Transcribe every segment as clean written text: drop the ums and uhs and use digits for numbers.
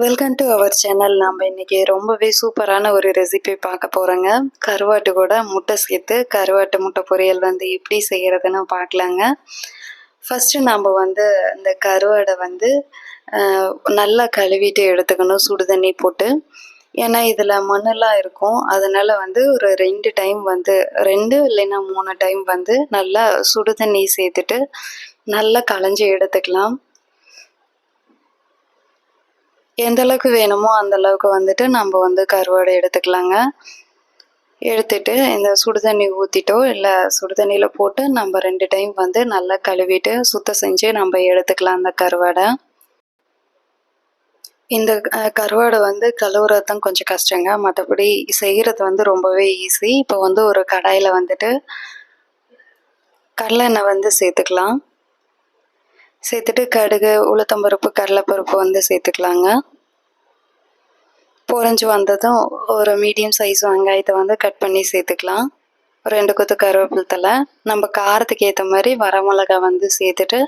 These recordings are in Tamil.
Welcome to our channel. நம்ம இன்னைக்கு ரொம்பவே சூப்பரான ஒரு ரெசிபி பார்க்க போகிறோங்க. கருவாட்டு கூட முட்டை சேர்த்து கருவாட்டு முட்டை பொரியல் எப்படி செய்கிறதுன்னு பார்க்கலாங்க. ஃபஸ்ட்டு நம்ம இந்த கருவாடை நல்லா கழுவிட்டு எடுத்துக்கணும் சுடு தண்ணி போட்டு. ஏன்னா இதில் மண்ணெல்லாம் இருக்கும். அதனால் ஒரு 2 டைம் 2 இல்லைன்னா 3 டைம் நல்லா சுடு தண்ணி சேர்த்துட்டு நல்லா களைஞ்சி எடுத்துக்கலாம். எந்த அளவுக்கு வேணுமோ அந்த அளவுக்கு நம்ம கருவாடை எடுத்துக்கலாங்க. எடுத்துட்டு இந்த சுடு தண்ணி ஊற்றிட்டோ இல்லை சுடு தண்ணியில் போட்டு நம்ம 2 டைம் நல்லா கழுவிட்டு சுத்தம் செஞ்சு நம்ம எடுத்துக்கலாம் அந்த கருவாடை. இந்த கருவாடை கழுவுறது தான் கொஞ்சம் கஷ்டங்க. மற்றபடி செய்கிறது ரொம்பவே ஈஸி. இப்போ ஒரு கடாயில் கடலெண்ணெய் சேர்த்துக்கலாம். சேர்த்துட்டு கடுகு, உளுத்தம்பருப்பு, கடலைப்பருப்பு சேர்த்துக்கலாங்க. பொரிஞ்சு வந்ததும் ஒரு மீடியம் சைஸ் வெங்காயத்தை கட் பண்ணி சேர்த்துக்கலாம். 2 கொத்து கருவேப்பிலை தழை, நம்ம காரத்துக்கு ஏற்ற மாதிரி வரமிளகா சேர்த்துட்டு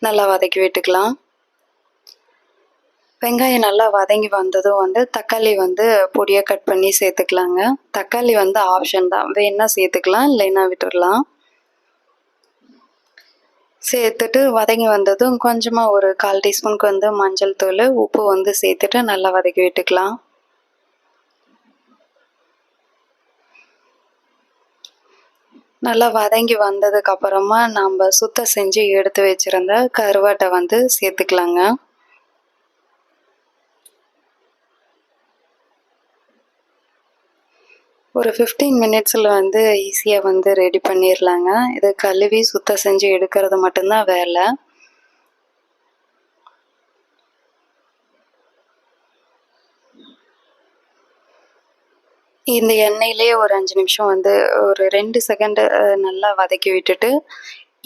நல்லா வதக்கி விட்டுக்கலாம். வெங்காயம் நல்லா வதங்கி வந்ததும் தக்காளி பொடியாக கட் பண்ணி சேர்த்துக்கலாங்க. தக்காளி ஆப்ஷன் தான், வேணா சேர்த்துக்கலாம் இல்லைன்னா விட்டுடலாம். சேர்த்துட்டு வதங்கி வந்ததும் கொஞ்சமாக ஒரு 1/4 டீஸ்பூனுக்கு மஞ்சள் தூள், உப்பு சேர்த்துட்டு நல்லா வதக்கி விட்டுக்கலாம். நல்லா வதங்கி வந்ததுக்கு அப்புறமா நம்ம சுத்தம் செஞ்சு எடுத்து வச்சிருந்த கருவாட்டை சேர்த்துக்கலாங்க. ஒரு 15 மினிட்ஸில் ஈஸியாக ரெடி பண்ணிடலாங்க. இது கழுவி சுத்தம் செஞ்சு எடுக்கிறது மட்டும்தான் வேலை. இந்த எண்ணெயிலே ஒரு 5 நிமிஷம் ஒரு 2 செகண்டு நல்லா வதக்கி விட்டுட்டு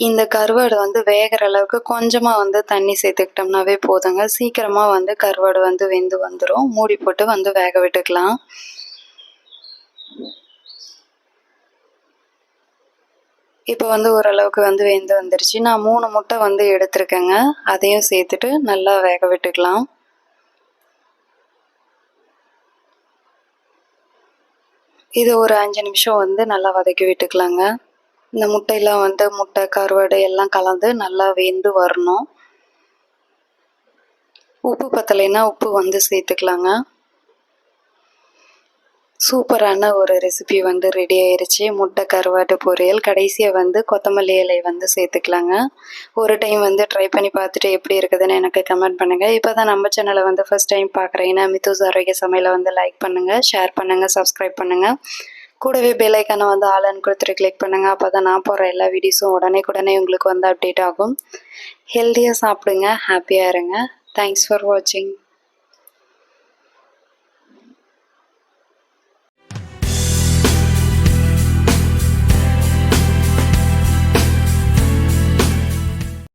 இந்த கருவாடு வேகிற அளவுக்கு கொஞ்சமாக தண்ணி சேர்த்துக்கிட்டோம்னாவே போதுங்க. சீக்கிரமாக கருவாடு வெந்து வந்துடும். மூடி போட்டு வேக விட்டுக்கலாம். இப்போ ஓரளவுக்கு வெந்து வந்துருச்சு. நான் 3 முட்டை எடுத்திருக்கேங்க. அதையும் சேர்த்துட்டு நல்லா வேக விட்டுக்கலாம். இது ஒரு 5 நிமிஷம் நல்லா வதக்கி விட்டுக்கலாங்க. இந்த முட்டையெல்லாம் முட்டை கருவாடு எல்லாம் கலந்து நல்லா வெந்து வரணும். உப்பு பத்தலைன்னா உப்பு சேர்த்துக்கலாங்க. சூப்பரான ஒரு ரெசிபி ரெடி ஆயிடுச்சு. முட்டை கருவாட்டு பொரியல். கடைசியாக கொத்தமல்லி இலை சேர்த்துக்கலாங்க. ஒரு டைம் ட்ரை பண்ணி பார்த்துட்டு எப்படி இருக்குதுன்னு எனக்கு கமெண்ட் பண்ணுங்கள். இப்போ தான் நம்ம சேனலை ஃபர்ஸ்ட் டைம் பார்க்குறீங்கன்னா மித்துஸ் ஆரோக்கிய சமையலை லைக் பண்ணுங்கள், ஷேர் பண்ணுங்கள், சப்ஸ்கிரைப் பண்ணுங்கள். கூடவே பெல் ஐக்கானை ஆல்னு கொடுத்துட்டு கிளிக் பண்ணுங்கள். அப்போ தான் நான் போடுற எல்லா வீடியோஸும் உடனே உங்களுக்கு அப்டேட் ஆகும். ஹெல்த்தியாக சாப்பிடுங்க, ஹாப்பியாக இருங்க. தேங்க்ஸ் ஃபார் வாட்சிங்.